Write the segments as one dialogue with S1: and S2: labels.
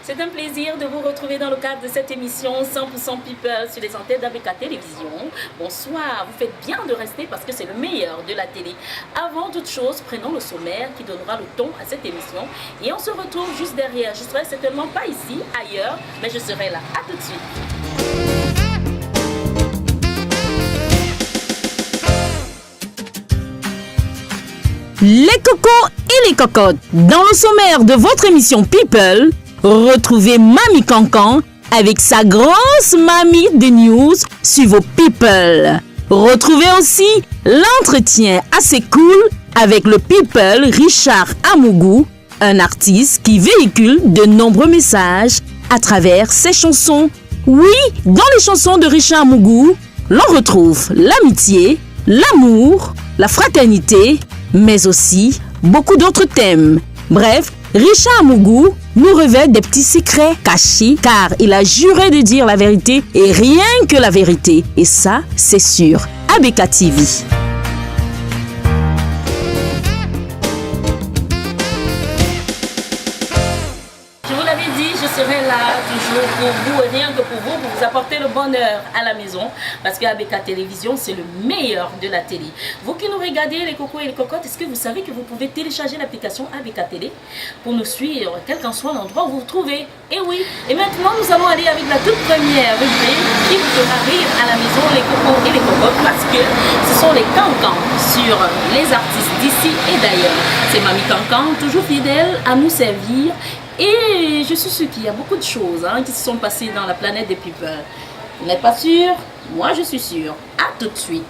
S1: C'est un plaisir de vous retrouver dans le cadre de cette émission 100% People sur les antennes d'ABK Télévision. Bonsoir, vous faites bien de rester parce que c'est le meilleur de la télé. Avant toute chose, prenons le sommaire qui donnera le ton à cette émission. Et on se retrouve juste derrière. Je serai certainement pas ici, ailleurs, mais je serai là. À tout de suite.
S2: Les cocos et les cocottes, dans le sommaire de votre émission People, retrouvez Mamie Cancan avec sa grosse mamie de news sur vos People. Retrouvez aussi l'entretien assez cool avec le People Richard Amougou, un artiste qui véhicule de nombreux messages à travers ses chansons. Oui, dans les chansons de Richard Amougou, l'on retrouve l'amitié, l'amour, la fraternité, mais aussi beaucoup d'autres thèmes. Bref, Richard Amougou nous révèle des petits secrets cachés car il a juré de dire la vérité et rien que la vérité. Et ça, c'est sur ABK TV.
S1: Je vous l'avais dit, je serai là toujours pour vous et rien que pour vous apporter le bonheur à la maison parce que ABK Télévision, c'est le meilleur de la télé. Vous qui nous regardez, les cocos et les cocottes, est-ce que vous savez que vous pouvez télécharger l'application ABK Télé pour nous suivre, quel qu'en soit l'endroit où vous vous trouvez? Et oui, et maintenant nous allons aller avec la toute première rubrique qui vous fera rire à la maison, les cocos et les cocottes, parce que ce sont les cancans sur les artistes d'ici et d'ailleurs. C'est Mamie Cancan, toujours fidèle à nous servir. Et je suis sûre qu'il y a beaucoup de choses qui se sont passées dans la planète des people. Vous n'êtes pas sûr? Moi, je suis sûre. À tout de suite.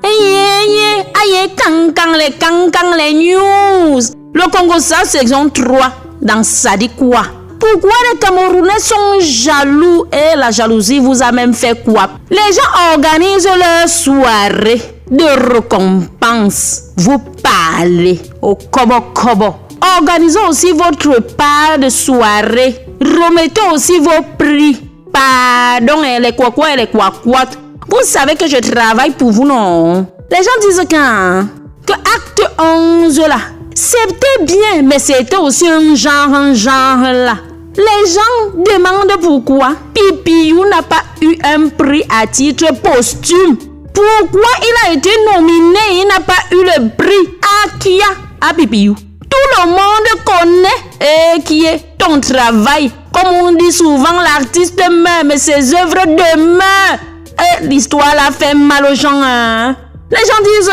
S2: Aïe, cancan, les news. Le Congo, ça, saison 3. Dans ça dit quoi? Pourquoi les Camerounais sont jaloux et la jalousie vous a même fait quoi? Les gens organisent leur soirée de récompense. Vous parlez au kobo. Organisez aussi votre part de soirée. Remettez aussi vos prix. Pardon, les quoi et les quoi. Vous savez que je travaille pour vous, non? Les gens disent que acte 11 là, c'était bien, mais c'était aussi un genre là. Les gens demandent pourquoi Pipiyou n'a pas eu un prix à titre posthume. Pourquoi il a été nominé et il n'a pas eu le prix à Pipiyou? Tout le monde connaît qui est ton travail. Comme on dit souvent, l'artiste meurt, mais ses œuvres demeurent. Et l'histoire l'a fait mal aux gens. Les gens disent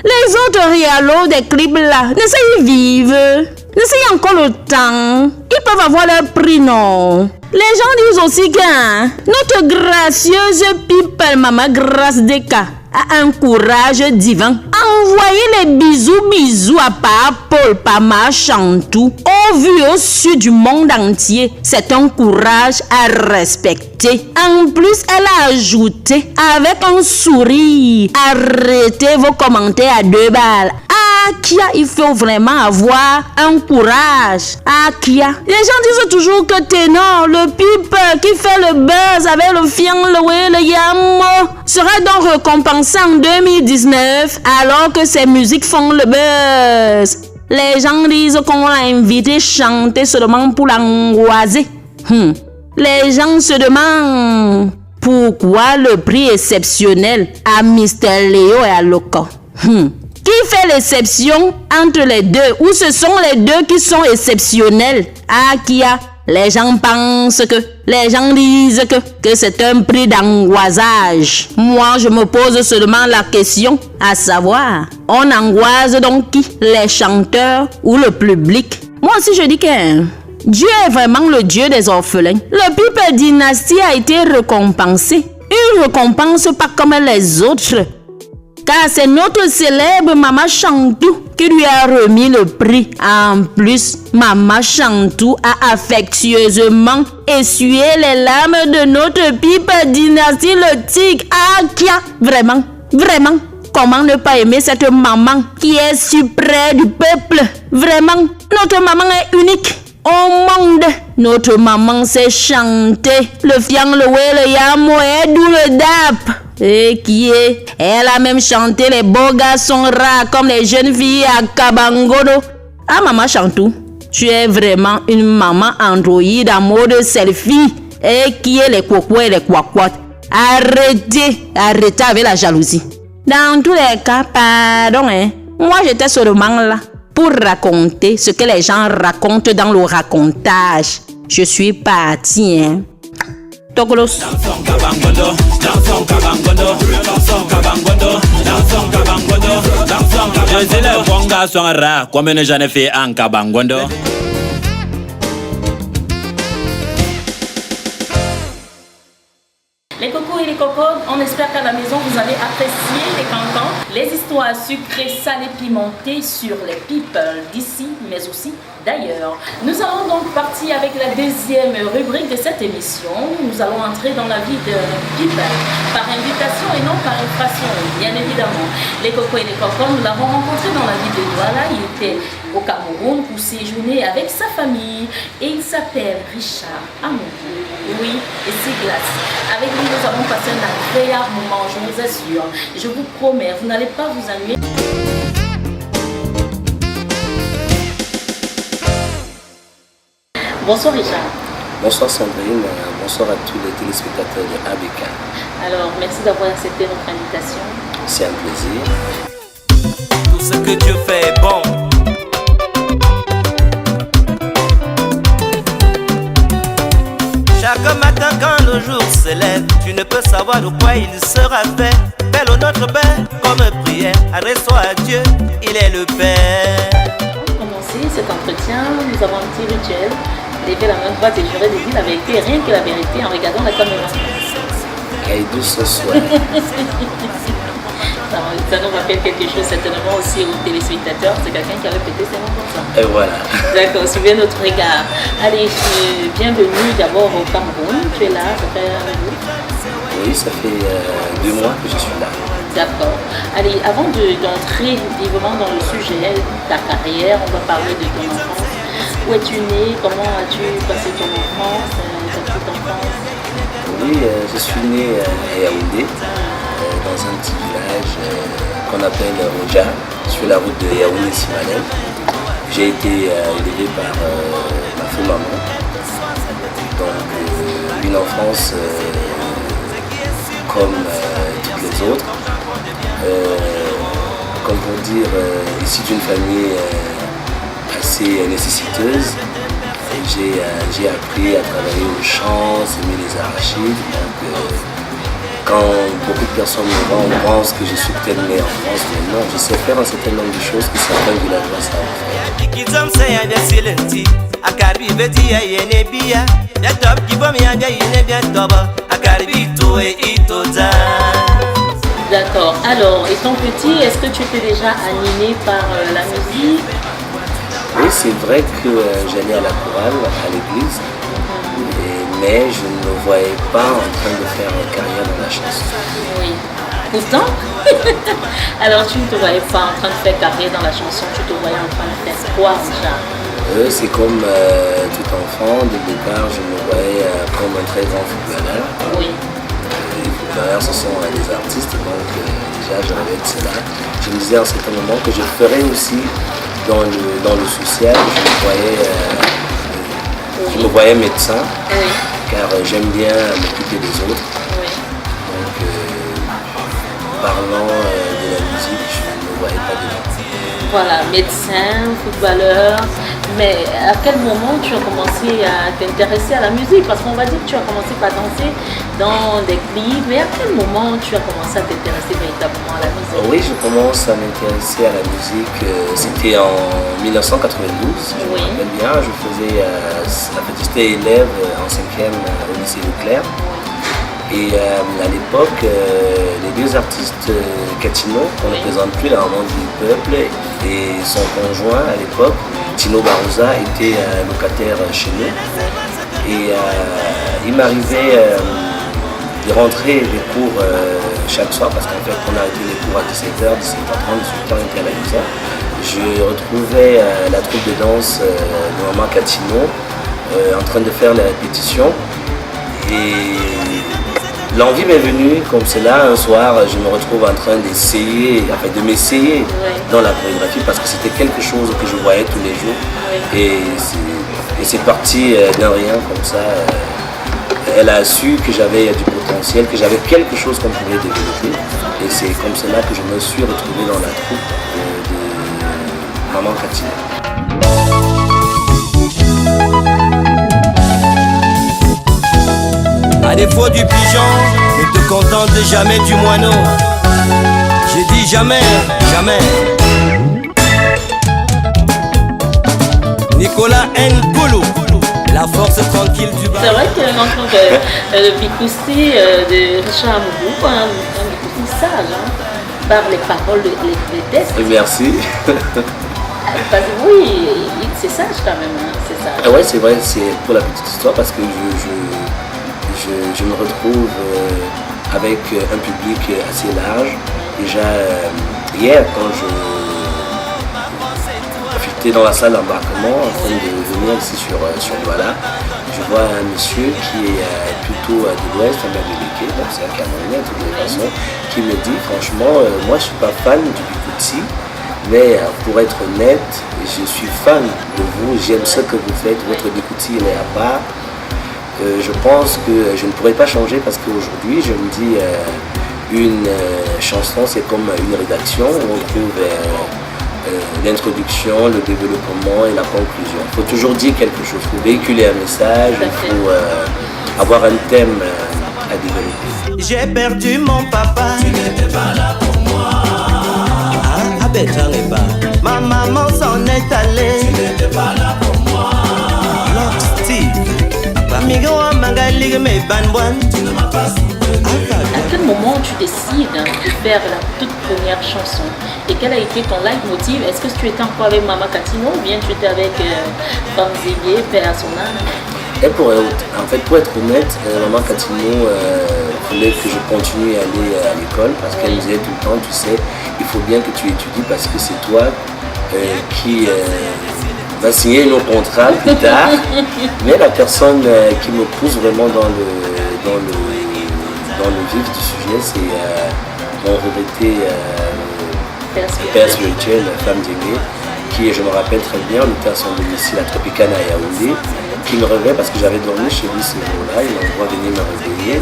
S2: les autres réalos des clips là, n'essayez vivre. N'essayez encore le temps. Ils peuvent avoir leur prix, non? Les gens disent aussi que notre gracieuse people Maman Grâce Deka a un courage divin. Envoyez les bisous à Paul Pama Chantou au vu au sud du monde entier. C'est un courage à respecter. En plus, elle a ajouté avec un sourire: arrêtez vos commentaires à 2 balles. Kia, il faut vraiment avoir un courage. Kia. Les gens disent toujours que Ténor, le pipe qui fait le buzz avec le fian, le yamo, sera donc récompensé en 2019 alors que ses musiques font le buzz. Les gens disent qu'on l'a invité chanter seulement pour l'angoiser. Les gens se demandent pourquoi le prix exceptionnel à Mr. Léo et à Loco. Qui fait l'exception entre les deux? Ou ce sont les deux qui sont exceptionnels? Kia. Les gens pensent les gens disent que c'est un prix d'angoisage. Moi, je me pose seulement la question, à savoir, on angoise donc qui? Les chanteurs ou le public? Moi aussi, je dis que Dieu est vraiment le Dieu des orphelins. Le People Dynasty a été récompensé. Une récompense pas comme les autres. Car c'est notre célèbre Maman Chantou qui lui a remis le prix. En plus, Maman Chantou a affectueusement essuyé les larmes de notre People Dynasty, le tigre. Kia. Vraiment, comment ne pas aimer cette maman qui est si près du peuple? Vraiment, notre maman est unique au monde. Notre maman sait chanter le fiang, le way, le yamo et d'où le dap. Et qui est? Elle a même chanté les beaux garçons rares comme les jeunes filles à Kabangodo. Ah, maman Chantou, tu es vraiment une maman androïde en mode selfie. Et qui est les cocos et les quaquottes? Arrêtez avec la jalousie. Dans tous les cas, pardon, hein. Moi, j'étais seulement là pour raconter ce que les gens racontent dans le racontage. Je suis partie, hein. Tokolos.
S3: Je suis le bon garçon rare, comme j'en ai fait en Kabangondo.
S1: Les cocos et les cocottes, on espère qu'à la maison vous allez apprécier les cancans, les histoires sucrées, salées, pimentées sur les people d'ici, mais aussi d'ailleurs. Nous allons donc partir avec la deuxième rubrique de cette émission. Nous allons entrer dans la vie de people, par invitation et non par infraction, bien évidemment. Les cocos et les cocottes, nous l'avons rencontré dans la ville de Douala. Il était au Cameroun pour séjourner avec sa famille et il s'appelle Richard Amourou. Oui, et c'est glace. Avec lui, nous avons passé un agréable moment, je vous assure. Je vous promets, vous n'allez pas vous ennuyer. Bonsoir Richard.
S4: Bonsoir Sandrine, bonsoir à tous les téléspectateurs de ABK.
S1: Alors, merci d'avoir accepté notre invitation.
S4: C'est un plaisir.
S3: Tout ce que Dieu fait est bon. Chaque matin quand le jour se lève, tu ne peux savoir de quoi il sera fait. Fais le Notre Père comme prière, adresse-toi à Dieu, il est le Père.
S1: Pour commencer cet entretien, nous avons un petit rituel. Lever la main droite et jurer de dire la vérité, rien que la vérité en regardant la caméra.
S4: Aïdou ce soir.
S1: Ça nous rappelle quelque chose certainement aussi aux téléspectateurs. C'est quelqu'un qui a répété ses mots comme ça.
S4: Et voilà.
S1: D'accord, suivez notre regard. Allez, bienvenue d'abord au Cameroun. Tu es là, ça fait un jour.
S4: Oui, ça fait 2 mois que je suis là.
S1: D'accord. Allez, avant d'entrer vivement dans le sujet, ta carrière, on va parler de ton enfance. Où es-tu né? Comment as-tu passé ton enfance, ta petite enfance?
S4: Oui, je suis né à Yaoundé, dans un petit village qu'on appelle Roja, sur la route de Yaoundé-Simalem. J'ai été élevé par ma femme maman. Donc une enfance comme toutes les autres. Comme pour dire, issu d'une famille assez nécessiteuse. J'ai appris à travailler au champ, semer les arachides. Donc, quand beaucoup de personnes me voient, on pense que je suis peut-être né en France, mais non, je sais faire un certain nombre de choses que certains villageois savent faire.
S1: D'accord. Alors, étant petit, est-ce que tu étais déjà animé par la musique?
S4: Oui, c'est vrai que j'allais à la chorale, à l'église, mais je ne me voyais pas en train de faire une carrière dans la chanson.
S1: Oui. Pourtant, alors tu ne te voyais pas en train de faire carrière dans la chanson, tu te voyais en train de faire quoi déjà?
S4: C'est comme tout enfant, dès le départ, je me voyais comme un très grand footballeur.
S1: Oui.
S4: Les footballeurs, ce sont des artistes, donc déjà je rêvais de cela. Je me disais à un certain moment que je ferais aussi dans le social, je me voyais médecin,
S1: Oui.
S4: car j'aime bien m'occuper des autres.
S1: Oui.
S4: Donc, parlant de la musique, je ne me voyais pas dedans.
S1: Voilà, médecin, footballeur. Mais à quel moment tu as commencé à t'intéresser à la musique? Parce qu'on va dire que tu as commencé par danser dans des clips, mais à quel moment tu as commencé à t'intéresser véritablement à la musique?
S4: Oui, je commence à m'intéresser à la musique, c'était en 1992, je me rappelle bien, je faisais, j'étais élève en 5e au lycée Leclerc. Et à l'époque, les deux artistes Catino, qu'on ne présente plus, la maman du peuple, et son conjoint à l'époque, Tino Barouza, était locataire chez nous. Et il m'arrivait de rentrer des cours chaque soir, parce qu'en fait, on arrêtait les cours à 17h, 17h30, 18h, on était à la maison. Je retrouvais la troupe de danse de maman Catino en train de faire les répétitions. Et l'envie m'est venue comme cela. Un soir, je me retrouve en train d'essayer, enfin de m'essayer dans la chorégraphie parce que c'était quelque chose que je voyais tous les jours. Et c'est parti d'un rien comme ça. Elle a su que j'avais du potentiel, que j'avais quelque chose qu'on pouvait développer. Et c'est comme cela que je me suis retrouvé dans la troupe de Maman Katina.
S3: À défaut du pigeon, ne te contente jamais du moineau. J'ai dit jamais, jamais. Nicolas Nkoulou, la force tranquille du bas.
S1: C'est vrai que le Bikoussi de Richard Amoubou, un Bikoussi sage, par les paroles, les textes.
S4: Merci.
S1: Parce que oui, c'est sage quand même, c'est sage.
S4: Ouais, c'est vrai, c'est pour la petite histoire parce que je me retrouve avec un public assez large. Déjà, hier, quand j'étais dans la salle d'embarquement en train de venir ici sur Douala, je vois un monsieur qui est plutôt de l'ouest, un Bamileke, donc c'est un Camerounais de toute façon, qui me dit franchement, moi je ne suis pas fan du Bikoussi, mais pour être honnête, je suis fan de vous, j'aime ce que vous faites, votre Bikoussi il est à part. Je pense que je ne pourrais pas changer parce qu'aujourd'hui, je me dis, une chanson, c'est comme une rédaction où on trouve l'introduction, le développement et la conclusion. Il faut toujours dire quelque chose, il faut véhiculer un message, il faut avoir un thème à développer.
S3: J'ai perdu mon papa. Tu n'étais pas là pour moi. Ah ben j'en ai pas. Ma maman s'en est allée. Tu n'étais pas là pour moi. Lock Steve.
S1: À quel moment tu décides de faire la toute première chanson? Et quel a été ton leitmotiv? Est-ce que tu étais encore avec Maman Katino ou bien tu étais avec Bamzégué, Père à son âme?
S4: Et pour être honnête, Maman Katino voulait que je continue à aller à l'école parce qu'elle me disait tout le temps, tu sais, il faut bien que tu étudies parce que c'est toi qui va signer nos contrats plus tard. Mais la personne qui me pousse vraiment dans le vif du sujet, c'est mon regretté père spirituel, Femme Diengé, qui, je me rappelle très bien, on était à son domicile à Tropicana à Yaoundé, qui me réveille parce que j'avais dormi chez lui ce jour-là, il m'envoie venir me réveiller.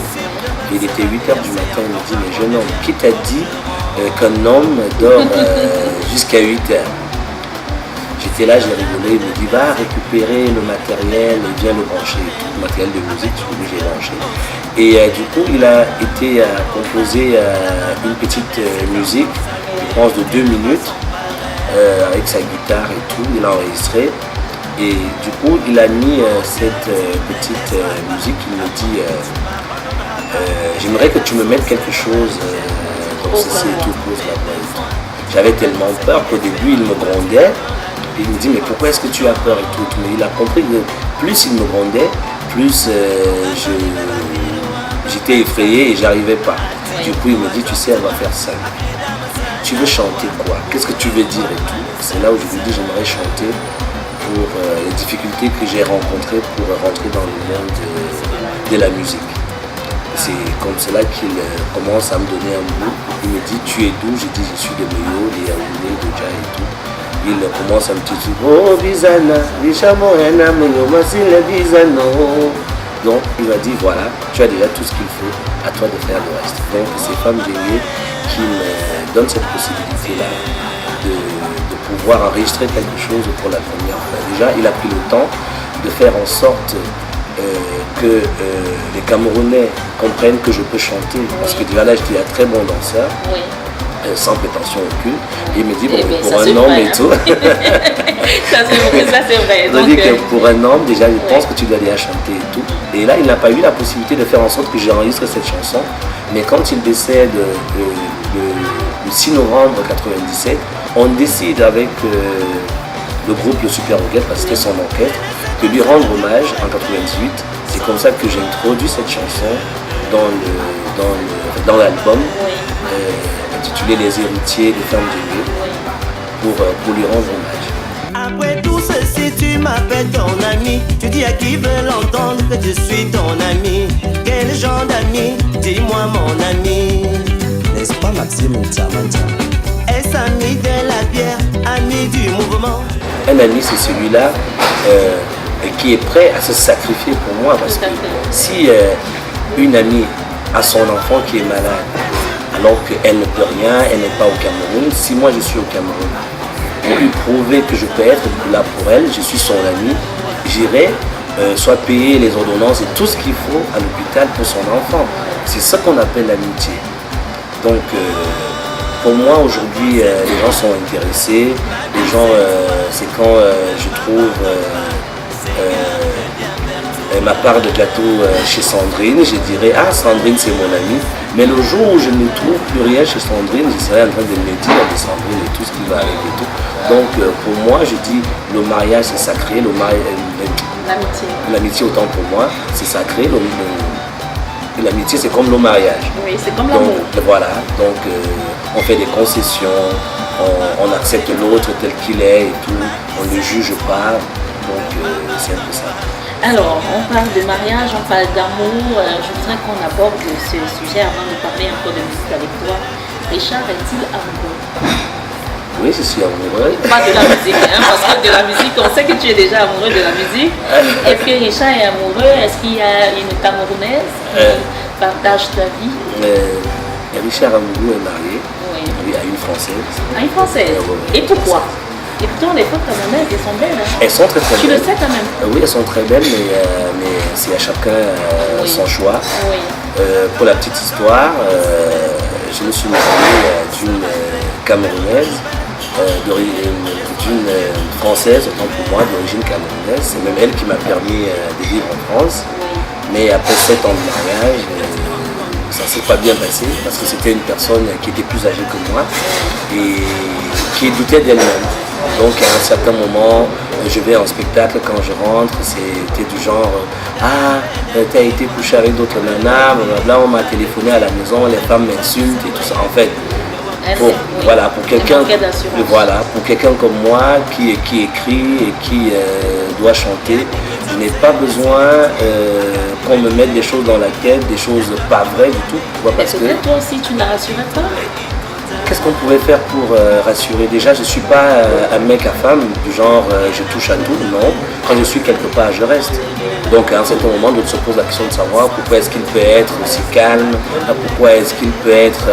S4: Il était 8h du matin, il me dit, mais jeune homme, qui t'a dit qu'un homme dort jusqu'à 8h? J'étais là, j'ai rigolé, il me dit va récupérer le matériel et viens le brancher, tout le matériel de musique, celui que j'ai branché. Et du coup, il a été composer une petite musique, je pense de 2 minutes, avec sa guitare et tout, il a enregistré. Et du coup, il a mis cette petite musique, il me dit j'aimerais que tu me mettes quelque chose comme ceci et tout, pose la voix et tout. J'avais tellement peur qu'au début, il me grondait. Il me dit mais pourquoi est-ce que tu as peur et tout, mais il a compris que plus il me grondait, plus j'étais effrayé et j'arrivais pas. Du coup il me dit tu sais on va faire ça. Tu veux chanter quoi? Qu'est-ce que tu veux dire et tout? C'est là où je lui dis j'aimerais chanter pour les difficultés que j'ai rencontrées pour rentrer dans le monde de la musique. C'est comme cela qu'il commence à me donner un bout. Il me dit tu es d'où? J'ai dit je suis de Meyo, de Yaoundé, de Dja et tout. Il commence un petit truc, oh Bizana, Bichamoena, Meyomasile Bizano. Donc il m'a dit voilà, tu as déjà tout ce qu'il faut, à toi de faire le reste. Donc c'est Femme Diengé qui me donne cette possibilité-là de pouvoir enregistrer quelque chose pour la première fois. Déjà, il a pris le temps de faire en sorte que les Camerounais comprennent que je peux chanter. Parce que déjà là, j'étais un très bon danseur. Oui. Sans prétention aucune. Et il me dit, bon, pour un homme et tout.
S1: Ça c'est vrai.
S4: Donc, que pour un homme, déjà, il pense que tu dois déjà chanter et tout. Et là, il n'a pas eu la possibilité de faire en sorte que j'enregistre cette chanson. Mais quand il décède le 6 novembre 1997, on décide avec le groupe Le Super Orchestre, parce que c'était son orchestre, de lui rendre hommage en 1998. C'est comme ça que j'ai introduit cette chanson dans l'album. Intitulé Les héritiers de Femme Diengé pour lui rendre hommage.
S3: Après tout ceci, tu m'appelles ton ami. Tu dis à qui veut l'entendre que je suis ton ami. Quel genre d'ami? Dis-moi mon ami.
S5: N'est-ce pas Maxime Tiamanta?
S3: Est-ce ami de la bière, ami du mouvement?
S4: Un ami, c'est celui-là qui est prêt à se sacrifier pour moi. Parce que si une amie a son enfant qui est malade, alors qu'elle ne peut rien, elle n'est pas au Cameroun, si moi je suis au Cameroun, pour lui prouver que je peux être là pour elle, je suis son ami, j'irai soit payer les ordonnances et tout ce qu'il faut à l'hôpital pour son enfant. C'est ça qu'on appelle l'amitié. Donc, pour moi, aujourd'hui, les gens sont intéressés. Les gens, c'est quand je trouve ma part de gâteau chez Sandrine, je dirais « Ah, Sandrine, c'est mon amie ». Mais le jour où je ne trouve plus rien chez Sandrine, je serai en train de me dire de Sandrine et tout ce qui va avec et tout. Donc, pour moi, je dis le mariage, c'est sacré. L'amitié, autant pour moi, c'est sacré. L'amitié, c'est comme le mariage.
S1: Oui, c'est comme l'amour.
S4: Voilà, donc on fait des concessions, on accepte l'autre tel qu'il est et tout, on ne le juge pas, donc c'est un peu ça.
S1: Alors, on parle de mariage, on parle d'amour. Je voudrais qu'on aborde ce sujet avant de parler un peu de musique avec toi. Richard est-il amoureux?
S4: Oui, je suis amoureux.
S1: Pas de la musique, hein, parce que de la musique, on sait que tu es déjà amoureux de la musique. Est-ce que Richard est amoureux? Est-ce qu'il y a une Camerounaise qui partage ta vie?
S4: Richard Amourou est marié,
S1: oui,
S4: à une Française.
S1: À une Française? Et pourquoi? Et pourtant, les femmes camerounaises, elles sont belles. Hein?
S4: Elles sont très très belles.
S1: Tu le sais quand même?
S4: Oui, elles sont très belles, mais c'est à chacun son choix.
S1: Oui.
S4: Pour la petite histoire, je me suis marié d'une Camerounaise, d'une Française, autant pour moi, d'origine camerounaise. C'est même elle qui m'a permis de vivre en France.
S1: Oui.
S4: Mais après 7 ans de mariage, ça ne s'est pas bien passé parce que c'était une personne qui était plus âgée que moi et qui doutait d'elle-même. Donc à un certain moment, je vais en spectacle, quand je rentre, c'était du genre « Ah, t'as été couché avec d'autres nanas, blablabla, on m'a téléphoné à la maison, les femmes m'insultent et tout ça. » En fait, pour quelqu'un comme moi qui écrit et qui doit chanter, je n'ai pas besoin qu'on me mette des choses dans la tête, des choses pas vraies du tout.
S1: Parce que toi aussi, tu n'as rassuré pas.
S4: Qu'est-ce qu'on pourrait faire pour rassurer? Déjà, je ne suis pas un mec à femme, du genre je touche à tout, non. Quand je suis quelque part, je reste. Donc à un certain moment, on se pose la question de savoir pourquoi est-ce qu'il peut être aussi calme, pourquoi est-ce qu'il peut être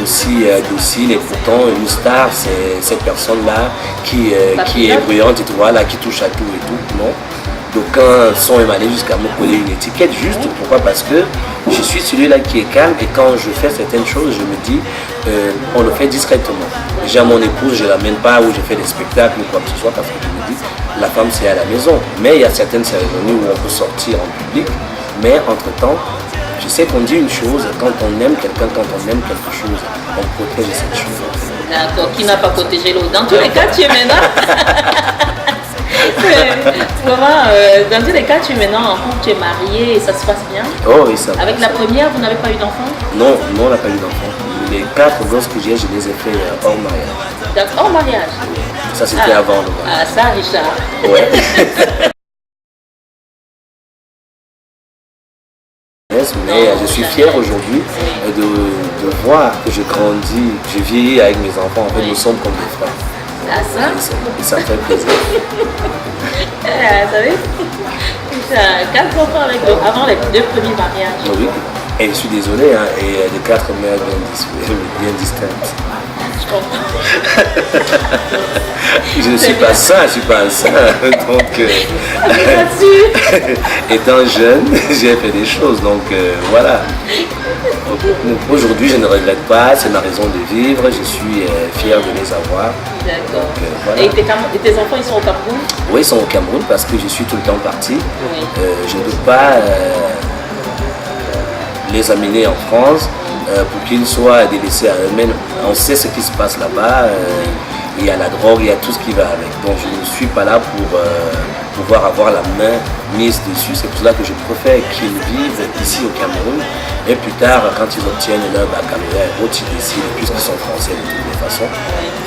S4: aussi docile, et pourtant une star, c'est cette personne-là qui est bruyante et tout, voilà, qui touche à tout et tout, non. D'aucuns sont même allés jusqu'à me coller une étiquette, juste pourquoi? Parce que je suis celui-là qui est calme, et quand je fais certaines choses, je me dis, on le fait discrètement. Déjà mon épouse, je ne l'amène pas où je fais des spectacles ou quoi que ce soit, parce que je me dis, la femme c'est à la maison. Mais il y a certaines cérémonies où on peut sortir en public, mais entre-temps, je sais qu'on dit une chose, quand on aime quelqu'un, quand on aime quelque chose, on protège cette chose.
S1: D'accord, qui n'a pas protégé l'autre? Dans tous les cas, tu es maintenant... dans tous les cas, tu es maintenant en couple, tu es marié et ça se passe bien?
S4: Oh oui, ça va.
S1: Avec la première, vous n'avez pas eu d'enfant?
S4: Non, on n'a pas eu d'enfant. Les 4 gosses que j'ai, je les ai fait hors mariage.
S1: Donc, hors mariage?
S4: Ça, c'était avant le mariage.
S1: Ah, ça, Richard.
S4: Ouais. Mais je suis fier aujourd'hui de voir que je grandis, je vieillis avec mes enfants. En fait, nous sommes comme des frères.
S1: Ah, ça?
S4: Et ça fait plaisir.
S1: Vous savez, 4 enfants avant les 2 premiers mariages.
S4: Oui, et je suis désolé, hein, et de 4 mères bien distinctes.
S1: Je comprends.
S4: Je ne suis pas sain, je ne suis pas un saint. Donc, étant jeune, j'ai fait des choses. Donc, voilà. Aujourd'hui, je ne regrette pas, c'est ma raison de vivre. Je suis fier de les avoir.
S1: D'accord.
S4: Voilà.
S1: Et tes enfants, ils sont au Cameroun?
S4: Oui, ils sont au Cameroun parce que je suis tout le temps parti.
S1: Oui.
S4: Je ne peux pas les amener en France pour qu'ils soient délaissés à eux-mêmes. On sait ce qui se passe là-bas. il y a la drogue, il y a tout ce qui va avec. Donc je ne suis pas là pour pouvoir avoir la main mise dessus. C'est pour cela que je préfère qu'ils vivent ici au Cameroun. Et plus tard, quand ils obtiennent leur baccalauréat et autres, ils décident, puisqu'ils sont français de toutes les façons,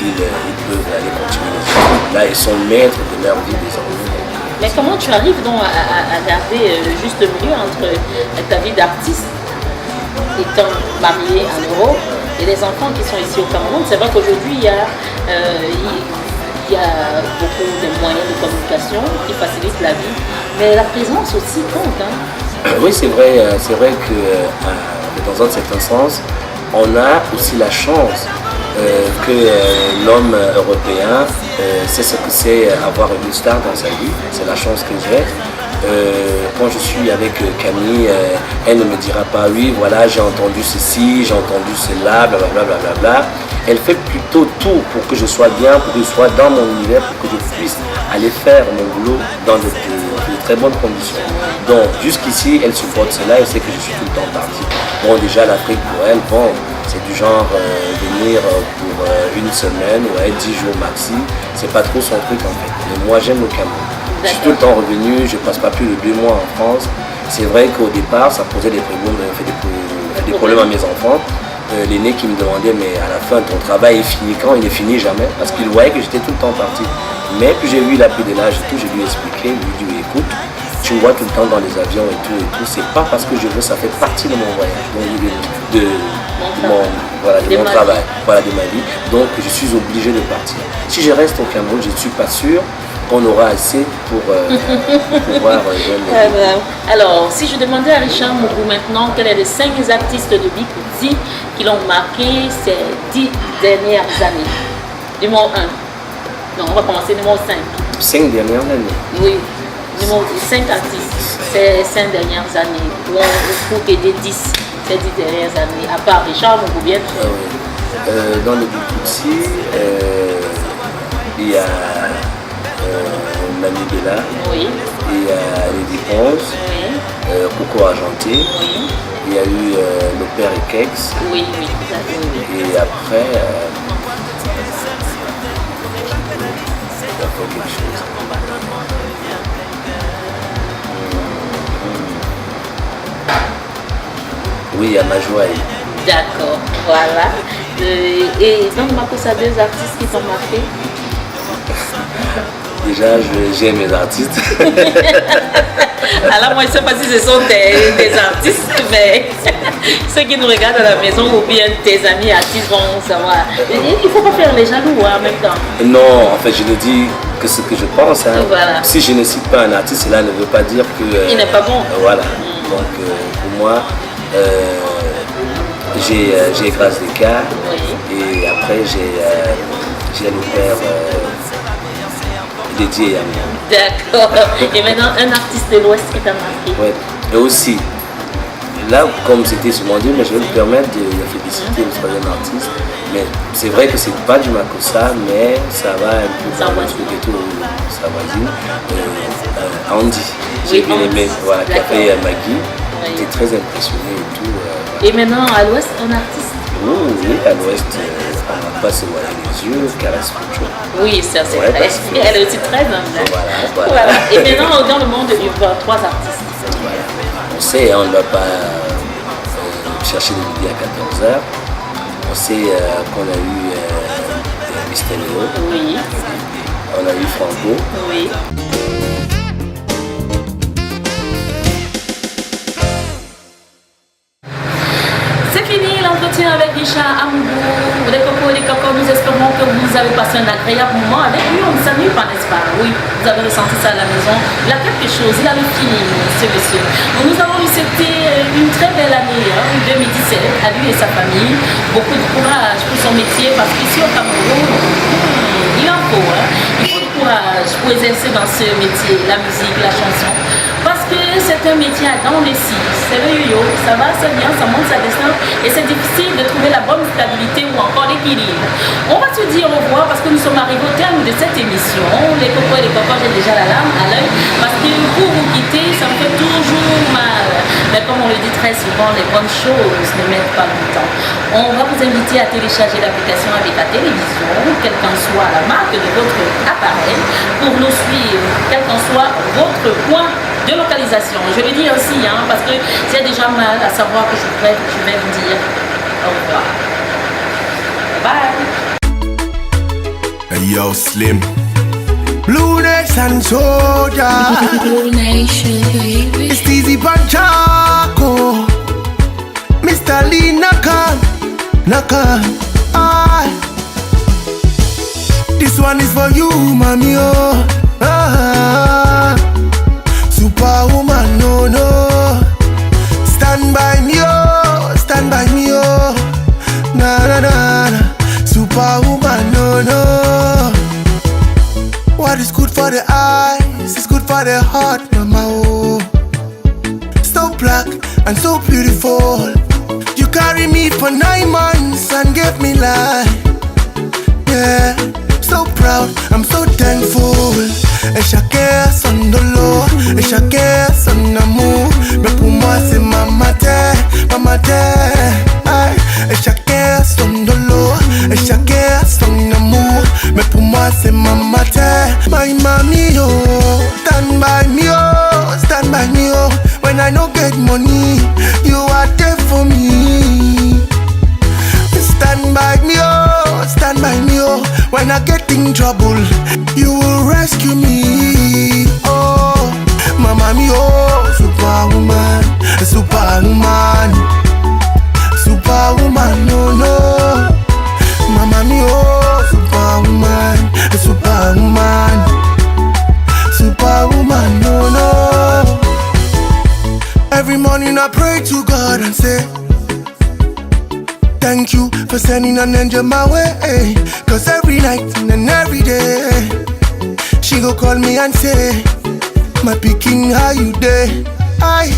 S4: ils peuvent aller continuer les études. Là, ils sont maîtres de leur vie désormais.
S1: Mais comment tu arrives donc à garder le juste milieu entre ta vie d'artiste, étant marié en Europe, et les enfants qui sont ici au Cameroun? C'est vrai qu'aujourd'hui, il y a beaucoup de moyens de communication qui facilitent la vie, mais la présence aussi compte.
S4: Oui, c'est vrai que dans un certain sens, on a aussi la chance que l'homme européen sait ce que c'est avoir une star dans sa vie. C'est la chance que j'ai. Quand je suis avec Camille, elle ne me dira pas oui, voilà, j'ai entendu ceci, j'ai entendu cela, blablabla. Bla. Elle fait plutôt tout pour que je sois bien, pour que je sois dans mon univers, pour que je puisse aller faire mon boulot dans de très bonnes conditions. Donc jusqu'ici, elle supporte cela, elle sait que je suis tout le temps parti. Bon, déjà l'Afrique pour elle, bon, c'est du genre venir pour une semaine, ouais, 10 jours maxi, c'est pas trop son truc en fait. Mais moi j'aime le Cameroun. Je suis tout le temps revenu, je passe pas plus de 2 mois en France. C'est vrai qu'au départ, ça posait des problèmes à mes enfants. L'aîné qui me demandait, mais à la fin, ton travail est fini quand? Il n'est fini jamais, parce qu'il voyait que j'étais tout le temps parti. Mais puis j'ai vu, il a pris de l'âge et tout, j'ai lui expliqué, lui dit, écoute, tu me vois tout le temps dans les avions et tout, c'est pas parce que je veux, ça fait partie de mon voyage, donc de mon travail, voilà, de ma vie. Donc je suis obligé de partir. Si je reste au Cameroun, je ne suis pas sûr qu'on aura assez pour pouvoir
S1: Alors, si je demandais à Richard Mougou maintenant quels sont les 5 artistes de Bikouti qui l'ont marqué ces 10 dernières années. Numéro 1. Non, on va commencer numéro 5.
S4: 5 dernières années?
S1: Oui. Numéro 5 artistes ces 5 dernières années. Où on peut t'aider 10 ces 10 dernières années, à part Richard Mougou, bien sûr.
S4: Dans le Bikouti, il y a Manu Bella,
S1: oui.
S4: Il y a Lady Ponce,
S1: oui.
S4: Coco Argenté, oui. Il y a eu le père et Kex,
S1: oui.
S4: Et après, il y a quelque chose. Oui, il y a Majoaï.
S1: D'accord, voilà. Et donc, Makossa, 2 artistes qui t'ont marqué?
S4: Déjà, j'aime mes artistes.
S1: Alors moi, je ne sais pas si ce sont des artistes, mais ceux qui nous regardent à la maison ou bien tes amis artistes vont savoir. Il ne faut pas faire les jaloux en même temps.
S4: Non, en fait, je ne dis que ce que je pense. Hein.
S1: Voilà.
S4: Si je ne cite pas un artiste, cela ne veut pas dire que...
S1: il n'est pas bon.
S4: Voilà. Donc, pour moi, j'ai Grâce Descartes. Oui. Et après, j'ai le père... dédié à moi.
S1: D'accord. Et maintenant, un artiste de l'Ouest qui t'a marqué?
S4: Oui. Et aussi, là, comme c'était sur mon Dieu, mais je vais me permettre de féliciter le 3e artiste. Mais c'est vrai que c'est pas du Makossa, mais ça va un peu dans le truc et tout, sa voisine. Andy, j'ai bien aimé, voilà, qui a fait Maggie. J'étais très impressionné et tout.
S1: Voilà. Et maintenant, à l'Ouest, un artiste?
S4: Oui, à l'Ouest, on n'a pas se voiler les yeux, Caresse Fucho.
S1: Oui, ça c'est vrai. Elle est aussi très humble. Voilà. Et maintenant, dans le monde, il y a 3 artistes.
S4: Voilà. On sait, on ne va pas chercher le midi à 14h. On sait qu'on a eu Mister Léo.
S1: Oui.
S4: On a eu Franco.
S1: Oui. C'est fini l'entretien avec Richard Amougou. Les cocos et les cocos, nous espérons que vous avez passé un agréable moment avec lui. On ne s'ennuie pas, n'est-ce pas? Oui, vous avez ressenti ça à la maison. Il a quelque chose, il a le feeling, ce monsieur. Nous avons eu une très belle année, 2017, à lui et sa famille. Beaucoup de courage pour son métier, parce qu'ici au Cameroun, il en faut. Il faut du courage pour exercer dans ce métier, la musique, la chanson. Parce que c'est un métier à dents de scie. C'est le yo-yo, ça va, ça vient, ça monte, ça descend. Et c'est difficile de trouver la bonne stabilité ou encore l'équilibre. On va se dire au revoir parce que nous sommes arrivés au terme de cette émission. Les cocos et les cocos, j'ai déjà la larme à l'œil. Parce que pour vous quitter, ça me fait toujours mal. Mais comme on le dit très souvent, les bonnes choses ne mettent pas longtemps. On va vous inviter à télécharger l'application avec la télévision, quelle qu'en soit la marque de votre appareil, pour nous suivre, quel qu'en soit votre point de localisation. Je le dis ainsi, parce que c'est déjà mal à savoir que je vais vous dire au revoir. Bye.
S6: Hey yo, Slim. Blue Nation Soldier.
S7: Blue Nation, baby.
S6: It's Easy Banchaco. Mr. Lee Naka. This one is for you, mommy. Oh. Superwoman, no. Stand by me, oh. Na. Superwoman, no. What is good for the eyes is good for the heart, mama. Oh. So black and so beautiful. You carry me for 9 months and gave me life. Yeah, so proud, I'm so thankful. Échaqué son dolor, échaqué son amour. Mais pour moi c'est maman terre. Aïe, échaqué son dolor, échaqué son amour. Mais pour moi c'est maman terre. My mommy, oh, stand by me, oh. When I no get money, you are there for me. Stand by me, oh. When I get in trouble, you will rescue me. Oh, mama mi, oh, superwoman, no. Mama mi, oh, superwoman, no. Every morning I pray to God and say, thank you for sending an angel my way. Cause every night and every day, she go call me and say, my picking, how you day? I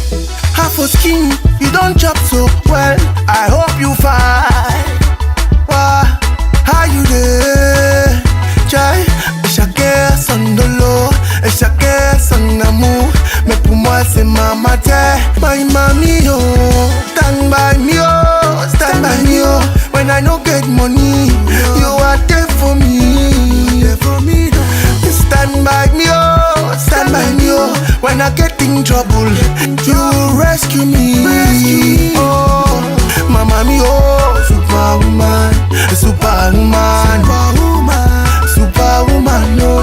S6: half a skin, you don't chop so well. I hope you fine. Why? How you day? Jai, échaqué son dolor, échaqué son amour. Mais pour moi c'est maman terre. My mommy, oh, stand by me, oh. When I no get money, you are there for me. Stand by me, oh. When I get in trouble, you rescue me. Oh, mama mi, oh, superwoman,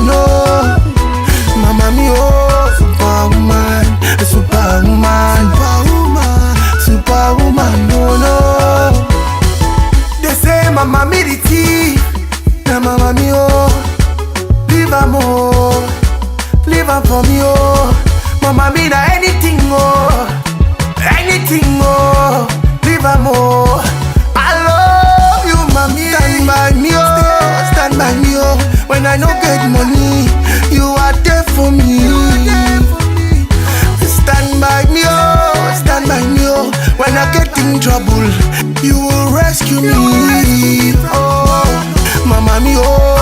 S6: no. Mama mi, oh, superwoman, no. They say mama mi the thief, na mama mi, oh. Leave am for me, oh. Mama mi na anything, oh. Leave am, oh. I love you, mommy. Stand by me, oh. When I no get money, you are there for me. Stand by me, oh. When I get in trouble, you will rescue me. Oh, mama mi, oh.